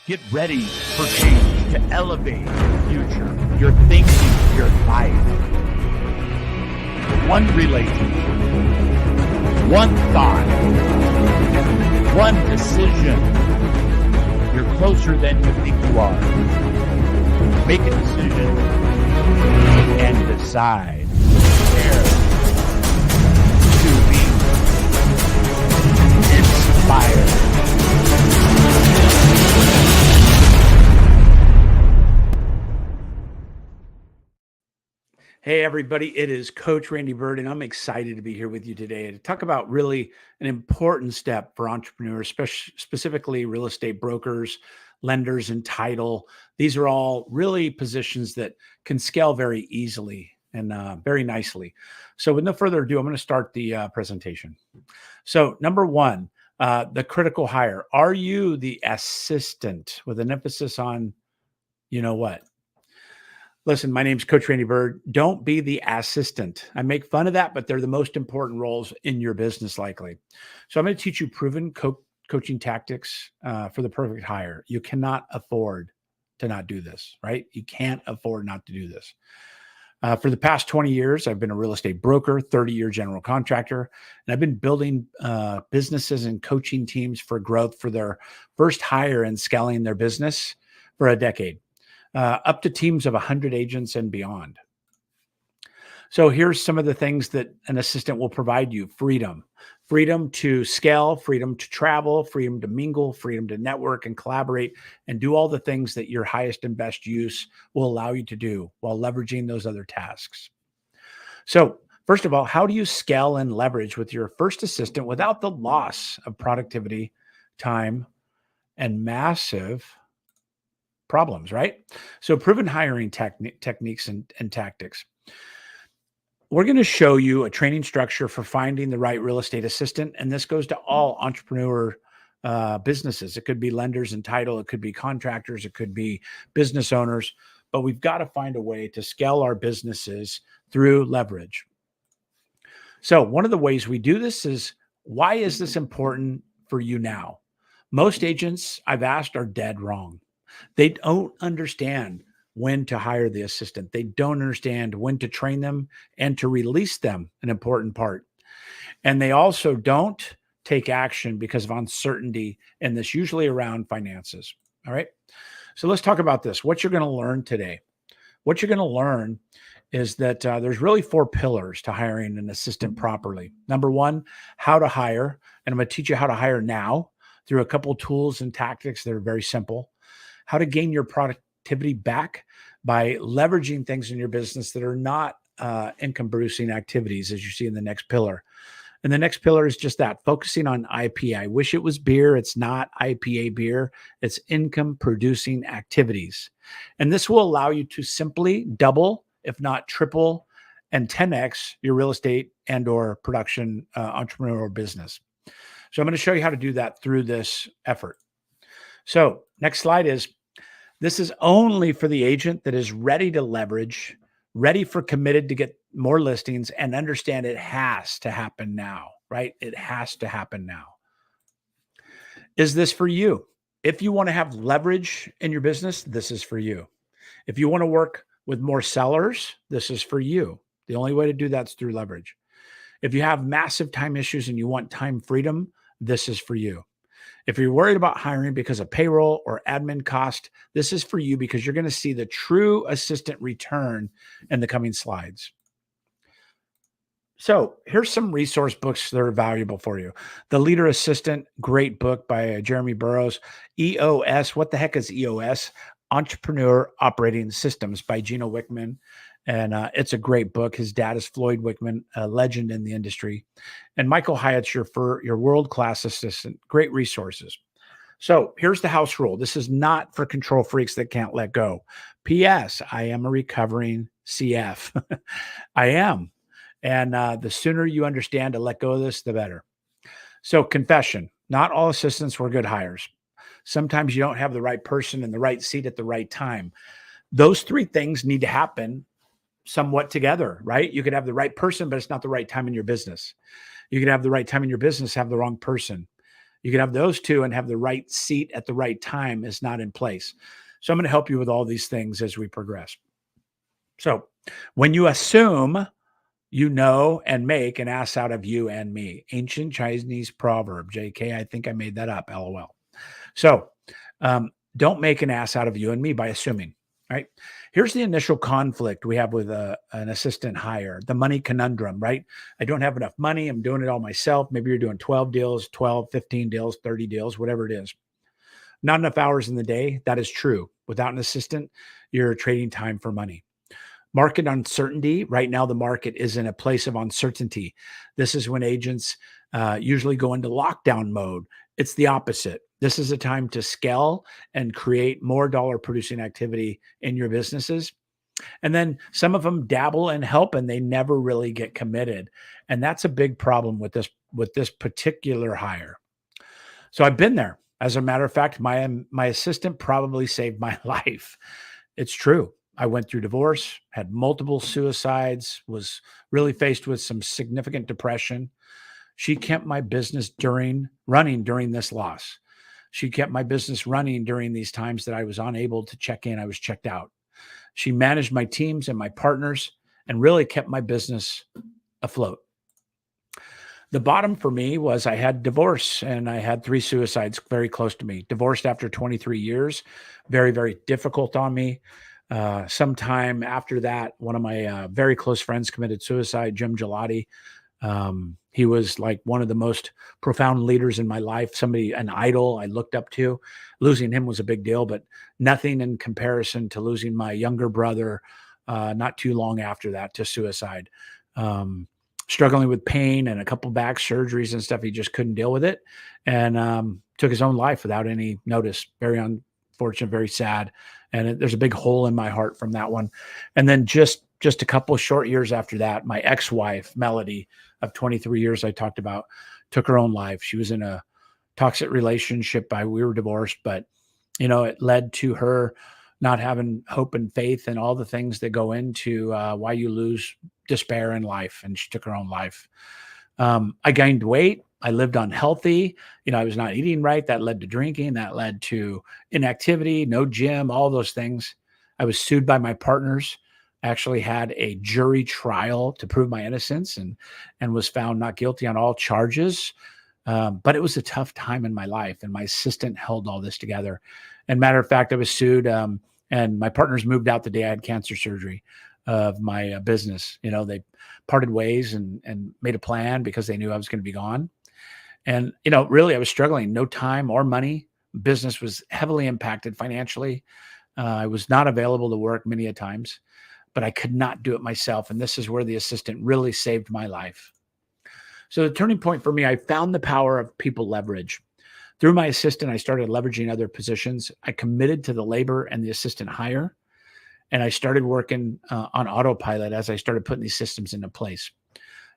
Get ready for change to elevate your future, your thinking, your life. One relationship, one thought, one decision. You're closer than you think you are. Make a decision and decide where to be inspired. Hey, everybody, it is Coach Randy Bird, and I'm excited to be here with you today to talk about really an important step for entrepreneurs, specifically real estate brokers, lenders, and title. These are all really positions that can scale very easily and very nicely. So with no further ado, I'm going to start the presentation. So number one, the critical hire. Are you the assistant with an emphasis on, you know what? Listen, my name's Coach Randy Bird. Don't be the assistant. I make fun of that, but they're the most important roles in your business, likely. So I'm going to teach you proven coaching tactics for the perfect hire. You cannot afford to not do this, right? You can't afford not to do this. For the past 20 years, I've been a real estate broker, 30-year general contractor, and I've been building businesses and coaching teams for growth for their first hire and scaling their business for a decade. Up to teams of 100 agents and beyond. So here's some of the things that an assistant will provide you. Freedom to scale, freedom to travel, freedom to mingle, freedom to network and collaborate and do all the things that your highest and best use will allow you to do while leveraging those other tasks. So first of all, how do you scale and leverage with your first assistant without the loss of productivity, time, and massive problems, right? So proven hiring techniques and tactics. We're going to show you a training structure for finding the right real estate assistant. And this goes to all entrepreneur businesses. It could be lenders and title. It could be contractors. It could be business owners. But we've got to find a way to scale our businesses through leverage. So one of the ways we do this is, why is this important for you now? Most agents I've asked are dead wrong. They don't understand when to hire the assistant. They don't understand when to train them and to release them, an important part. And they also don't take action because of uncertainty, and this usually around finances. All right. So let's talk about this. What you're going to learn today. What you're going to learn is that there's really 4 pillars to hiring an assistant properly. Number one, how to hire. And I'm going to teach you how to hire now through a couple tools and tactics that are very simple. How to gain your productivity back by leveraging things in your business that are not income-producing activities, as you see in the next pillar. And the next pillar is just that, focusing on IP. I wish it was beer. It's not IPA beer. It's income-producing activities. And this will allow you to simply double, if not triple, and 10x your real estate and or production entrepreneurial business. So I'm going to show you how to do that through this effort. So next slide is, this is only for the agent that is ready to leverage, ready for committed to get more listings, and understand it has to happen now, right? It has to happen now. Is this for you? If you want to have leverage in your business, this is for you. If you want to work with more sellers, this is for you. The only way to do that is through leverage. If you have massive time issues and you want time freedom, this is for you. If you're worried about hiring because of payroll or admin cost, this is for you because you're going to see the true assistant return in the coming slides. So here's some resource books that are valuable for you. The Leader Assistant, great book by Jeremy Burroughs. EOS, what the heck is EOS? Entrepreneur Operating Systems by Gino Wickman. And it's a great book. His dad is Floyd Wickman, a legend in the industry. And Michael Hyatt's your world-class assistant. Great resources. So here's the house rule. This is not for control freaks that can't let go. P.S. I am a recovering CF. I am. And the sooner you understand to let go of this, the better. So confession, not all assistants were good hires. Sometimes you don't have the right person in the right seat at the right time. Those 3 things need to happen somewhat together, right? You could have the right person, but it's not the right time in your business. You could have the right time in your business, have the wrong person. You can have those two and have the right seat at the right time is not in place. So I'm going to help you with all these things as we progress. So when you assume, you know, and make an ass out of you and me. Ancient Chinese proverb, JK. I think I made that up. LOL. So don't make an ass out of you and me by assuming. Right. Here's the initial conflict we have with an assistant hire, the money conundrum, right? I don't have enough money. I'm doing it all myself. Maybe you're doing 12 deals, 12, 15 deals, 30 deals, whatever it is. Not enough hours in the day. That is true. Without an assistant, you're trading time for money. Market uncertainty. Right now, the market is in a place of uncertainty. This is when agents usually go into lockdown mode. It's the opposite. This is a time to scale and create more dollar producing activity in your businesses. And then some of them dabble and help and they never really get committed. And that's a big problem with this particular hire. So I've been there. As a matter of fact, my assistant probably saved my life. It's true. I went through divorce, had multiple suicides, was really faced with some significant depression. She kept my business running during this loss. She kept my business running during these times that I was unable to check in. I was checked out. She managed my teams and my partners and really kept my business afloat. The bottom for me was I had divorce and I had 3 suicides very close to me. Divorced after 23 years, very, very difficult on me. Sometime after that, one of my very close friends committed suicide, Jim Gelati. He was like one of the most profound leaders in my life, an idol I looked up to. Losing him was a big deal, but nothing in comparison to losing my younger brother not too long after that to suicide. Struggling with pain and a couple back surgeries and stuff. He just couldn't deal with it and took his own life without any notice. Very unfortunate, very sad. And there's a big hole in my heart from that one. And then just a couple of short years after that, my ex-wife, Melody, of 23 years I talked about, took her own life. She was in a toxic relationship. We were divorced, but, it led to her not having hope and faith and all the things that go into why you lose despair in life. And she took her own life. I gained weight. I lived unhealthy. I was not eating right. That led to drinking. That led to inactivity, no gym, all those things. I was sued by my partners. I actually had a jury trial to prove my innocence and was found not guilty on all charges. But it was a tough time in my life, and my assistant held all this together. And matter of fact, I was sued, and my partners moved out the day I had cancer surgery of my business. They parted ways and made a plan because they knew I was going to be gone. And, really I was struggling, no time or money. Business was heavily impacted financially. I was not available to work many a times, but I could not do it myself. And this is where the assistant really saved my life. So the turning point for me, I found the power of people leverage. Through my assistant, I started leveraging other positions. I committed to the labor and the assistant hire, and I started working on autopilot as I started putting these systems into place.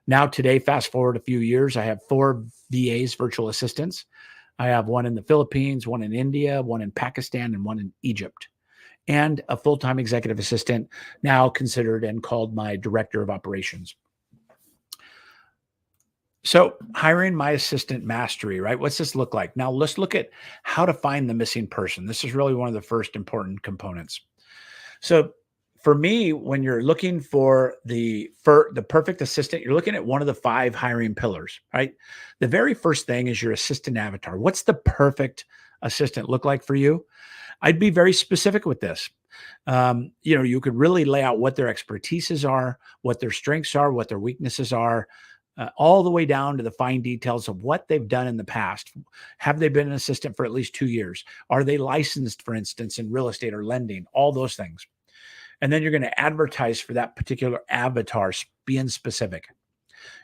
Now today, fast forward a few years, I have 4 VAs, virtual assistants. I have one in the Philippines, one in India, one in Pakistan, and one in Egypt, and a full-time executive assistant, now considered and called my director of operations. So hiring my assistant mastery, right? What's this look like? Now let's look at how to find the missing person. This is really one of the first important components. So for me, when you're looking for the perfect assistant, you're looking at one of the 5 hiring pillars, right? The very first thing is your assistant avatar. What's the perfect assistant look like for you? I'd be very specific with this. You could really lay out what their expertises are, what their strengths are, what their weaknesses are, all the way down to the fine details of what they've done in the past. Have they been an assistant for at least 2 years? Are they licensed, for instance, in real estate or lending? All those things. And then you're going to advertise for that particular avatar, being specific.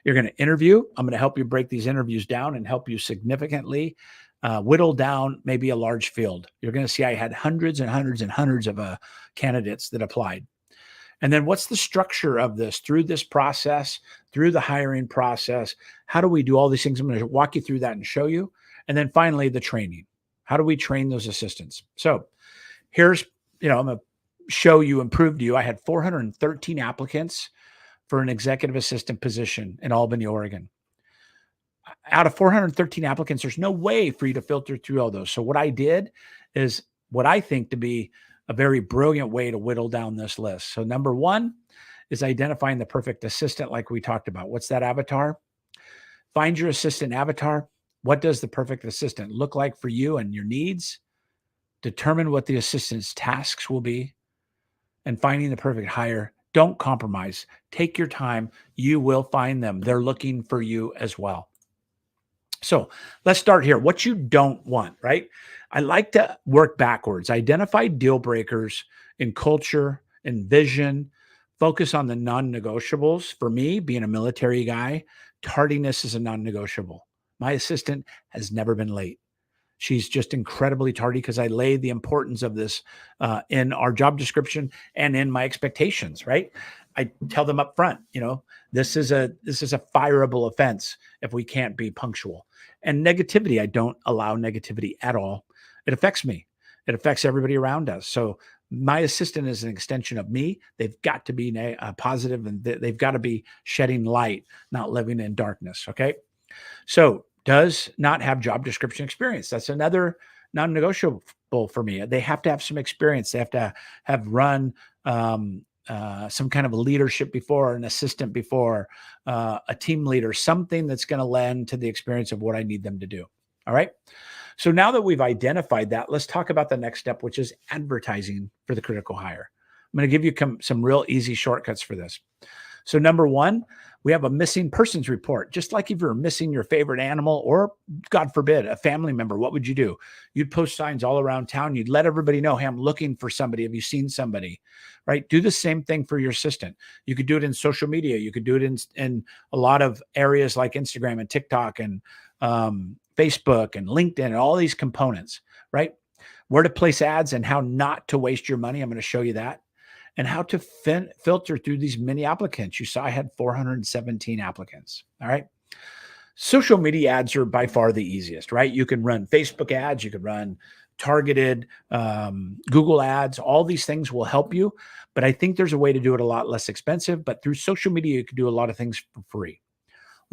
You're going to interview. I'm going to help you break these interviews down and help you significantly whittle down maybe a large field. You're going to see I had hundreds and hundreds and hundreds of candidates that applied. And then what's the structure of this through this process, through the hiring process? How do we do all these things? I'm going to walk you through that and show you. And then finally, the training. How do we train those assistants? So here's, I'm going to show you and prove to you. I had 413 applicants for an executive assistant position in Albany, Oregon. Out of 413 applicants, there's no way for you to filter through all those. So what I did is what I think to be a very brilliant way to whittle down this list. So number one is identifying the perfect assistant, like we talked about. What's that avatar? Find your assistant avatar. What does the perfect assistant look like for you and your needs? Determine what the assistant's tasks will be, and finding the perfect hire. Don't compromise. Take your time. You will find them. They're looking for you as well. So let's start here. What you don't want, right? I like to work backwards. Identify deal breakers in culture, in vision, focus on the non-negotiables. For me, being a military guy, tardiness is a non-negotiable. My assistant has never been late. She's just incredibly tardy because I laid the importance of this in our job description and in my expectations, right? I tell them up front, this is a fireable offense if we can't be punctual. And negativity, I don't allow negativity at all. It affects me. It affects everybody around us. So my assistant is an extension of me. They've got to be positive, and they've got to be shedding light, not living in darkness. Okay. So does not have job description experience. That's another non-negotiable for me. They have to have some experience. They have to have run some kind of a leadership before, an assistant before, a team leader, something that's going to lend to the experience of what I need them to do. All right. So now that we've identified that, let's talk about the next step, which is advertising for the critical hire. I'm going to give you some real easy shortcuts for this. So number one, we have a missing persons report. Just like if you're missing your favorite animal or, God forbid, a family member, what would you do? You'd post signs all around town. You'd let everybody know, hey, I'm looking for somebody. Have you seen somebody? Right? Do the same thing for your assistant. You could do it in social media. You could do it in a lot of areas like Instagram and TikTok and Facebook and LinkedIn and all these components, right? Where to place ads and how not to waste your money. I'm going to show you that. And how to filter through these many applicants. You saw I had 417 applicants. All right. Social media ads are by far the easiest, right? You can run Facebook ads. You can run targeted Google ads. All these things will help you. But I think there's a way to do it a lot less expensive. But through social media, you can do a lot of things for free.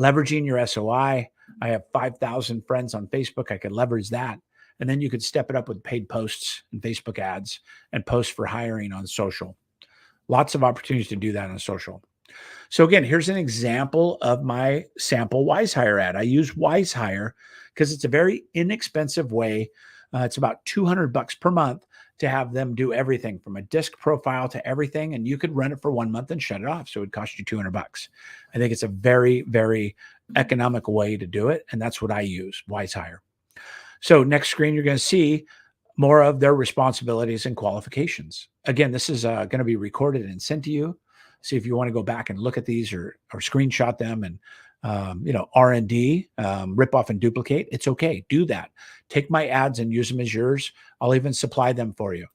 Leveraging your SOI. I have 5,000 friends on Facebook. I could leverage that. And then you could step it up with paid posts and Facebook ads and posts for hiring on social. Lots of opportunities to do that on social. So again, here's an example of my sample WiseHire ad. I use WiseHire because it's a very inexpensive way. It's about $200 per month to have them do everything from a disc profile to everything. And you could run it for 1 month and shut it off. So it would cost you $200. I think it's a very, very economical way to do it. And that's what I use, WiseHire. So next screen, you're going to see more of their responsibilities and qualifications. Again, this is going to be recorded and sent to you. See if you want to go back and look at these or screenshot them and, R&D, rip off and duplicate. It's okay. Do that. Take my ads and use them as yours. I'll even supply them for you.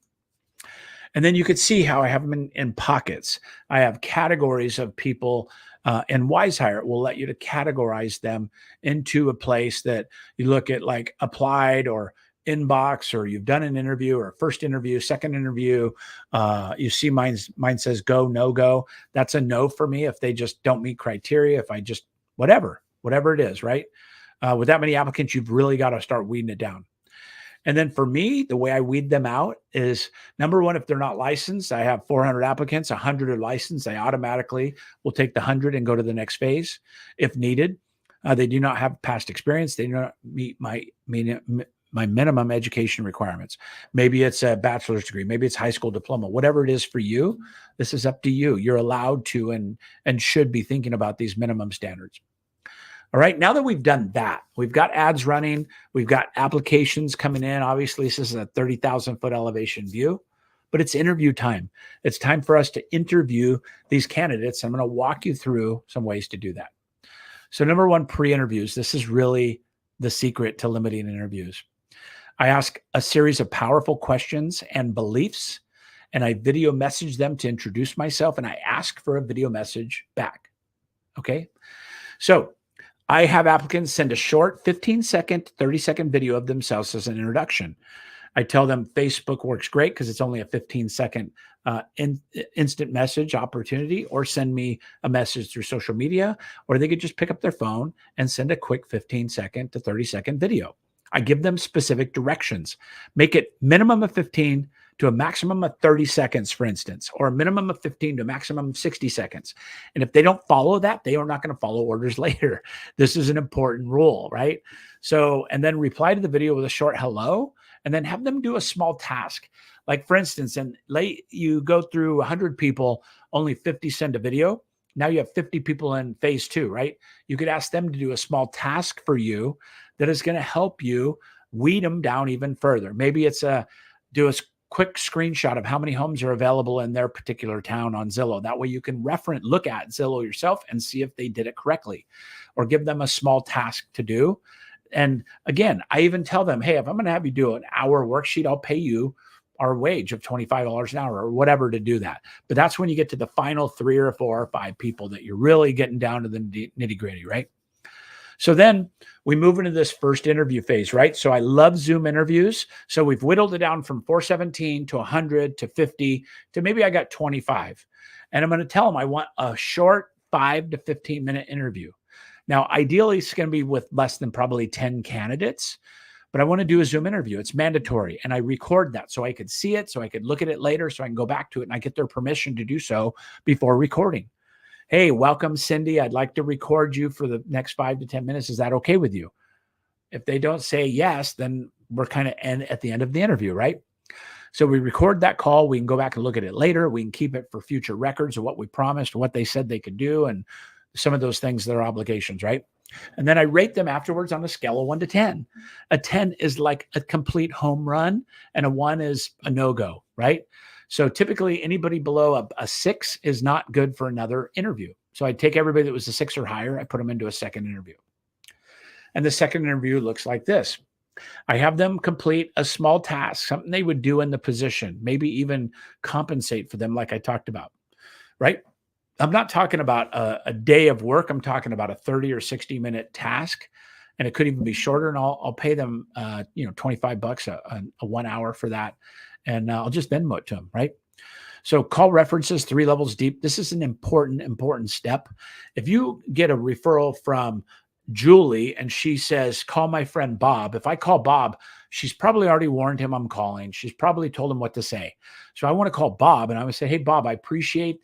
And then you could see how I have them in pockets. I have categories of people, and WiseHire will let you to categorize them into a place that you look at, like applied or inbox, or you've done an interview or first interview, second interview. You see mine says go, no go. That's a no for me if they just don't meet criteria. If I just, whatever it is, right? With that many applicants, you've really got to start weeding it down. And then for me, the way I weed them out is, number one, if they're not licensed, I have 400 applicants, 100 are licensed. I automatically will take the 100 and go to the next phase if needed. They do not have past experience. They do not meet my minimum education requirements. Maybe it's a bachelor's degree, maybe it's high school diploma, whatever it is for you. This is up to you. You're allowed to and should be thinking about these minimum standards. All right, now that we've done that, we've got ads running, we've got applications coming in. Obviously, this is a 30,000 foot elevation view, but it's interview time. It's time for us to interview these candidates. I'm going to walk you through some ways to do that. So number one, pre-interviews. This is really the secret to limiting interviews. I ask a series of powerful questions and beliefs, and I video message them to introduce myself, and I ask for a video message back. Okay. So I have applicants send a short 15-second, 30-second video of themselves as an introduction. I tell them Facebook works great because it's only a 15-second instant message opportunity, or send me a message through social media, or they could just pick up their phone and send a quick 15-second to 30-second video. I give them specific directions. Make it minimum of 15 to a maximum of 30 seconds, for instance, or a minimum of 15 to a maximum of 60 seconds. And if they don't follow that, they are not going to follow orders later. This is an important rule, right? So, and then reply to the video with a short hello, and then have them do a small task. Like, for instance, and late you go through 100 people, only 50 send a video. Now you have 50 people in phase 2, right? You could ask them to do a small task for you that is going to help you weed them down even further. Maybe it's do a quick screenshot of how many homes are available in their particular town on Zillow. That way you can look at Zillow yourself and see if they did it correctly, or give them a small task to do. And again, I even tell them, hey, if I'm going to have you do an hour worksheet, I'll pay you our wage of $25 an hour or whatever to do that. But that's when you get to the final 3 or 4 or 5 people that you're really getting down to the nitty gritty, right? So then we move into this first interview phase, right? So I love Zoom interviews. So we've whittled it down from 417 to 100 to 50 to maybe I got 25. And I'm going to tell them I want a short 5 to 15 minute interview. Now, ideally, it's going to be with less than probably 10 candidates, but I want to do a Zoom interview. It's mandatory. And I record that so I could see it, so I could look at it later, so I can go back to it, and I get their permission to do so before recording. Hey, welcome, Cindy. I'd like to record you for the next 5 to 10 minutes. Is that okay with you? If they don't say yes, then we're kind of at the end of the interview, right? So we record that call. We can go back and look at it later. We can keep it for future records of what we promised, what they said they could do, and some of those things, their obligations, right? And then I rate them afterwards on a scale of 1 to 10. A 10 is like a complete home run, and a 1 is a no-go, right? So typically anybody below a 6 is not good for another interview. So I take everybody that was a 6 or higher, I put them into a second interview. And the second interview looks like this. I have them complete a small task, something they would do in the position, maybe even compensate for them like I talked about, right? I'm not talking about a day of work. I'm talking about a 30 or 60-minute task, and it could even be shorter. And I'll pay them, $25 a 1 hour for that, and I'll just Venmo it to them, right? So call references 3 levels deep. This is an important step. If you get a referral from Julie and she says, call my friend Bob. If I call Bob, she's probably already warned him I'm calling. She's probably told him what to say. So I want to call Bob and I would say, hey, Bob, I appreciate,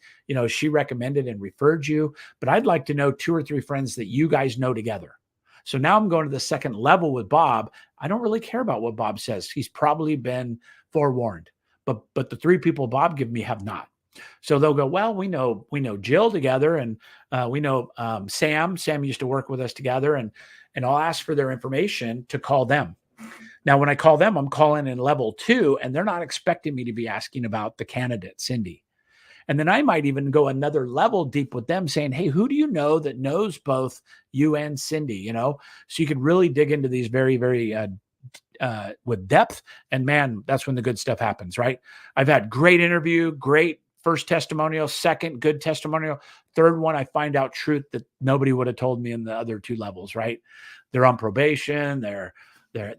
she recommended and referred you, but I'd like to know 2 or 3 friends that you guys know together. So now I'm going to the second level with Bob. I don't really care about what Bob says. He's probably been forewarned, but the 3 people Bob gave me have not. So they'll go, well, we know Jill together, and we know Sam. Sam used to work with us together, and I'll ask for their information to call them. Now, when I call them, I'm calling in level 2, and they're not expecting me to be asking about the candidate, Cindy. And then I might even go another level deep with them saying, hey, who do you know that knows both you and Cindy? So you could really dig into these very, very with depth. And man, that's when the good stuff happens, right? I've had great interview, great first testimonial, second good testimonial, third one, I find out truth that nobody would have told me in the other 2 levels, right? They're on probation. They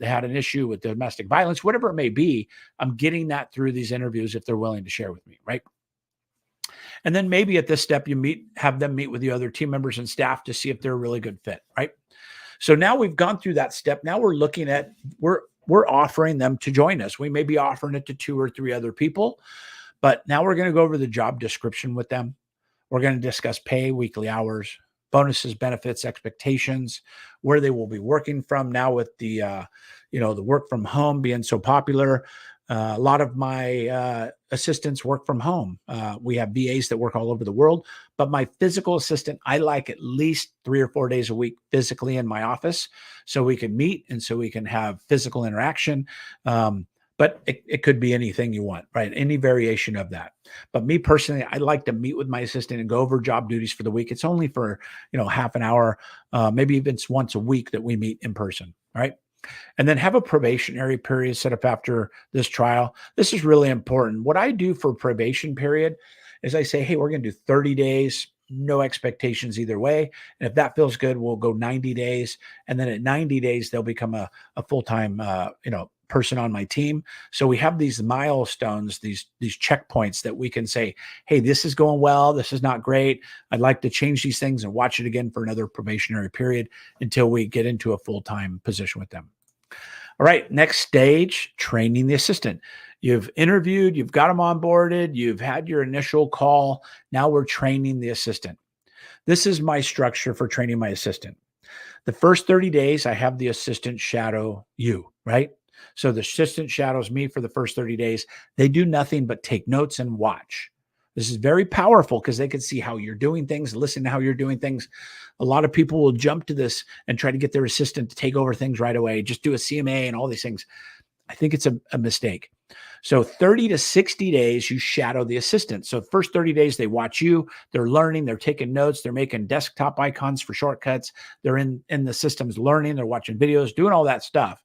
had an issue with domestic violence, whatever it may be. I'm getting that through these interviews if they're willing to share with me, right? And then maybe at this step, have them meet with the other team members and staff to see if they're a really good fit, right? So now we've gone through that step. Now we're looking at, we're offering them to join us. We may be offering it to 2 or 3 other people, but now we're going to go over the job description with them. We're going to discuss pay, weekly hours, bonuses, benefits, expectations, where they will be working from now with the work from home being so popular. A lot of my assistants work from home. We have VAs that work all over the world, but my physical assistant, I like at least 3 or 4 days a week physically in my office so we can meet and so we can have physical interaction. But it could be anything you want, right? Any variation of that. But me personally, I like to meet with my assistant and go over job duties for the week. It's only for, half an hour, maybe even once a week that we meet in person, right? And then have a probationary period set up after this trial. This is really important. What I do for probation period is I say, hey, we're going to do 30 days, no expectations either way. And if that feels good, we'll go 90 days. And then at 90 days, they'll become a full-time, person on my team. So we have these milestones, these checkpoints that we can say, hey, this is going well. This is not great. I'd like to change these things and watch it again for another probationary period until we get into a full-time position with them. All right, next stage, training the assistant. You've interviewed, you've got them onboarded, you've had your initial call. Now we're training the assistant. This is my structure for training my assistant. The first 30 days, I have the assistant shadow you, right? So the assistant shadows me for the first 30 days. They do nothing but take notes and watch. This is very powerful because they can see how you're doing things, listen to how you're doing things. A lot of people will jump to this and try to get their assistant to take over things right away, just do a CMA and all these things. I think it's a mistake. So 30 to 60 days, you shadow the assistant. So first 30 days, they watch you, they're learning, they're taking notes, they're making desktop icons for shortcuts. They're in the systems learning, they're watching videos, doing all that stuff.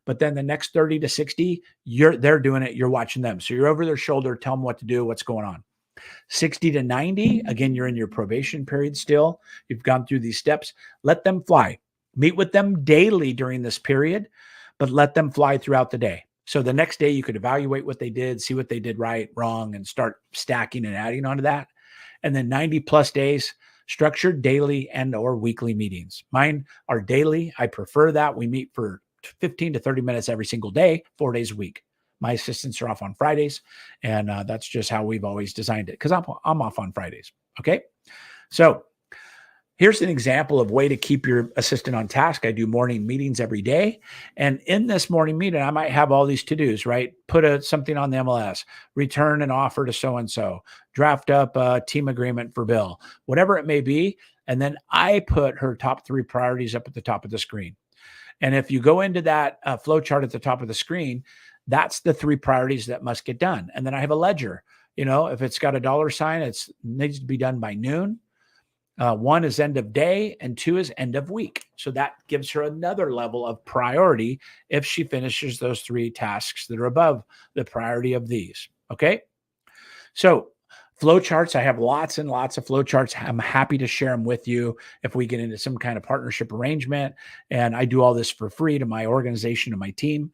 But then the next 30 to 60, they're doing it, you're watching them. So you're over their shoulder, tell them what to do, what's going on. 60 to 90, again, you're in your probation period still. You've gone through these steps. Let them fly. Meet with them daily during this period, but let them fly throughout the day. So the next day you could evaluate what they did, see what they did right, wrong, and start stacking and adding onto that. And then 90 plus days, structured daily and or weekly meetings. Mine are daily. I prefer that. We meet for 15 to 30 minutes every single day, 4 days a week. My assistants are off on Fridays, and that's just how we've always designed it because I'm off on Fridays. Okay. So here's an example of way to keep your assistant on task. I do morning meetings every day. And in this morning meeting, I might have all these to-dos, right? Put something on the MLS, return an offer to so-and-so, draft up a team agreement for Bill, whatever it may be. And then I put her top 3 priorities up at the top of the screen. And if you go into that flow chart at the top of the screen, that's the 3 priorities that must get done. And then I have a ledger. You know, if it's got a dollar sign, it needs to be done by noon. 1 is end of day and 2 is end of week. So that gives her another level of priority if she finishes those 3 tasks that are above the priority of these. Okay. So flow charts, I have lots and lots of flow charts. I'm happy to share them with you if we get into some kind of partnership arrangement. And I do all this for free to my organization and my team.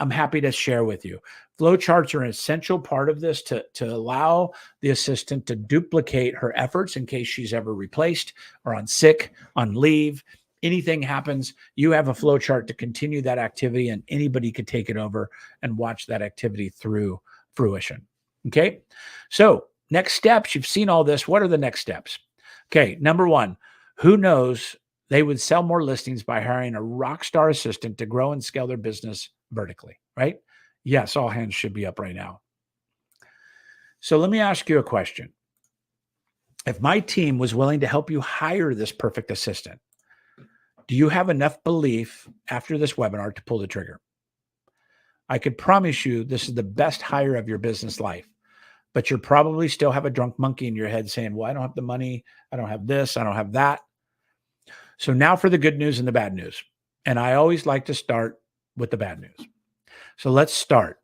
I'm happy to share with you. Flow charts are an essential part of this to allow the assistant to duplicate her efforts in case she's ever replaced or on sick, on leave. Anything happens, you have a flow chart to continue that activity, and anybody could take it over and watch that activity through fruition. Okay. So next steps, you've seen all this. What are the next steps? Okay. Number 1, who knows they would sell more listings by hiring a rock star assistant to grow and scale their business vertically, right? Yes, all hands should be up right now. So let me ask you a question. If my team was willing to help you hire this perfect assistant, do you have enough belief after this webinar to pull the trigger? I could promise you this is the best hire of your business life, but you'll probably still have a drunk monkey in your head saying, well, I don't have the money. I don't have this. I don't have that. So now for the good news and the bad news. And I always like to start with the bad news. So let's start.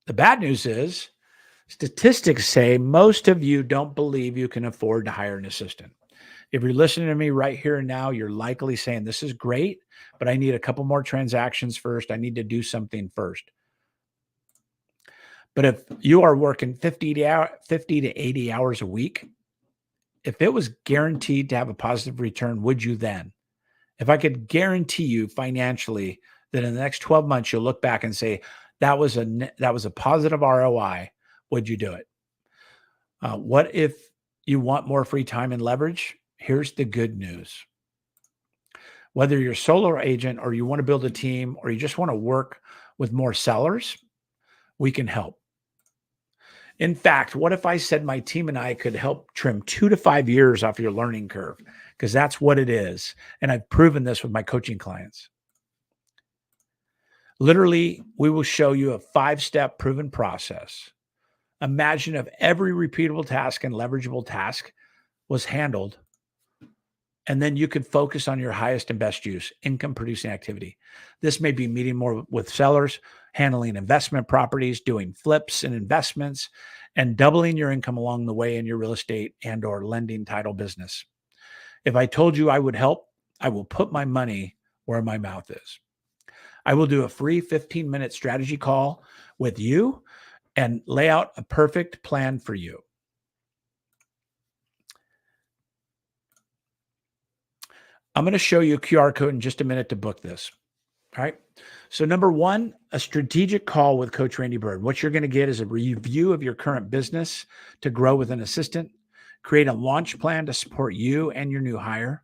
The bad news is statistics say most of you don't believe you can afford to hire an assistant. If you're listening to me right here and now, you're likely saying, this is great, but I need a couple more transactions first. I need to do something first. But if you are working 50 to 80 hours a week, if it was guaranteed to have a positive return, would you then? If I could guarantee you financially that in the next 12 months, you'll look back and say, that was a positive ROI, would you do it? What if you want more free time and leverage? Here's the good news. Whether you're a solo agent or you want to build a team or you just want to work with more sellers, we can help. In fact, what if I said my team and I could help trim 2 to 5 years off your learning curve? Because that's what it is. And I've proven this with my coaching clients. Literally, we will show you a 5-step proven process. Imagine if every repeatable task and leverageable task was handled, and then you could focus on your highest and best use, income producing activity. This may be meeting more with sellers, handling investment properties, doing flips and investments, and doubling your income along the way in your real estate and or lending title business. If I told you I would help, I will put my money where my mouth is. I will do a free 15-minute strategy call with you and lay out a perfect plan for you. I'm going to show you a QR code in just a minute to book this. All right. So number one, a strategic call with Coach Randy Bird. What you're going to get is a review of your current business to grow with an assistant, create a launch plan to support you and your new hire,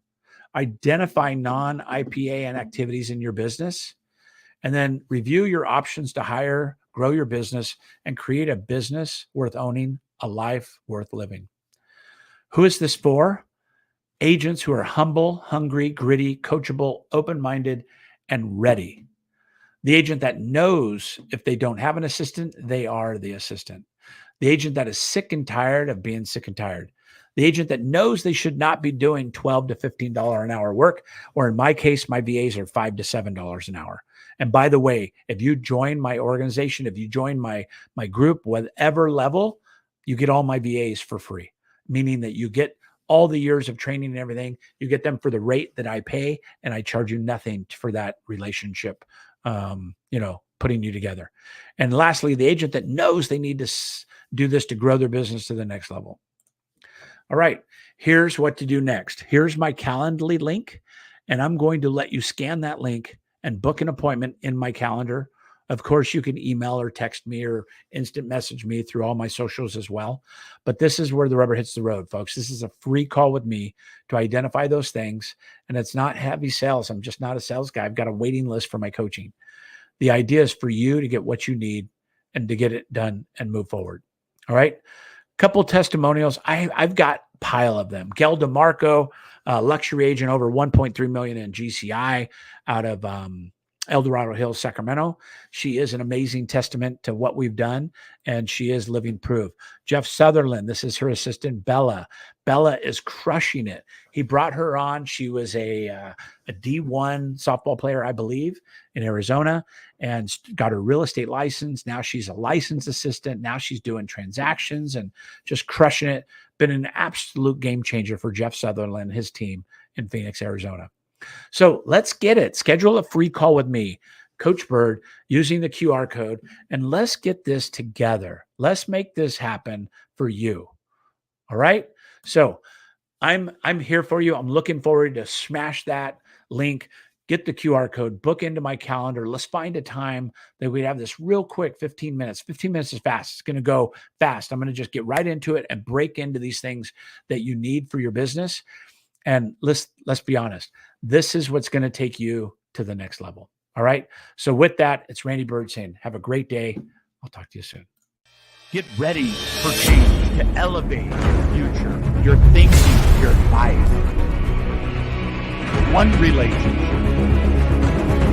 identify non-IPA activities in your business, and then review your options to hire, grow your business, and create a business worth owning, a life worth living. Who is this for? Agents who are humble, hungry, gritty, coachable, open-minded, and ready. The agent that knows if they don't have an assistant, they are the assistant. The agent that is sick and tired of being sick and tired. The agent that knows they should not be doing $12 to $15 an hour work, or in my case, my VAs are $5 to $7 an hour. And by the way, if you join my organization, if you join my group, whatever level, you get all my VAs for free, meaning that you get all the years of training and everything. You get them for the rate that I pay, and I charge you nothing for that relationship, putting you together. And lastly, the agent that knows they need to do this to grow their business to the next level. All right, here's what to do next. Here's my Calendly link, and I'm going to let you scan that link and book an appointment in my calendar. Of course, you can email or text me or instant message me through all my socials as well. But this is where the rubber hits the road, folks. This is a free call with me to identify those things. And it's not heavy sales. I'm just not a sales guy. I've got a waiting list for my coaching. The idea is for you to get what you need and to get it done and move forward. All right. Couple testimonials. I've got a pile of them. Gail DeMarco, luxury agent, over 1.3 million in GCI out of El Dorado Hills, Sacramento. She is an amazing testament to what we've done, and she is living proof. Jeff Sutherland, this is her assistant, Bella. Bella is crushing it. He brought her on. She was a D1 softball player, I believe, in Arizona, and got her real estate license. Now she's a licensed assistant. Now she's doing transactions and just crushing it. Been an absolute game changer for Jeff Sutherland and his team in Phoenix, Arizona. So let's get it. Schedule a free call with me, Coach Bird, using the QR code, and let's get this together. Let's make this happen for you. All right. So I'm here for you. I'm looking forward to smash that link, get the QR code, book into my calendar. Let's find a time that we have this real quick, 15 minutes. 15 minutes is fast. It's going to go fast. I'm going to just get right into it and break into these things that you need for your business. And let's be honest. This is what's going to take you to the next level. All right. So with that, it's Randy Bird saying, have a great day. I'll talk to you soon. Get ready for change to elevate your future, your thinking, your life. One relationship,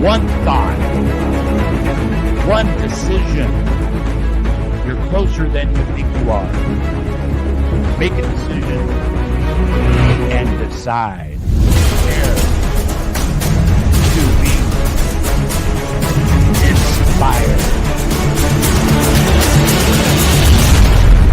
one thought, one decision. You're closer than you think you are. Make a decision and decide.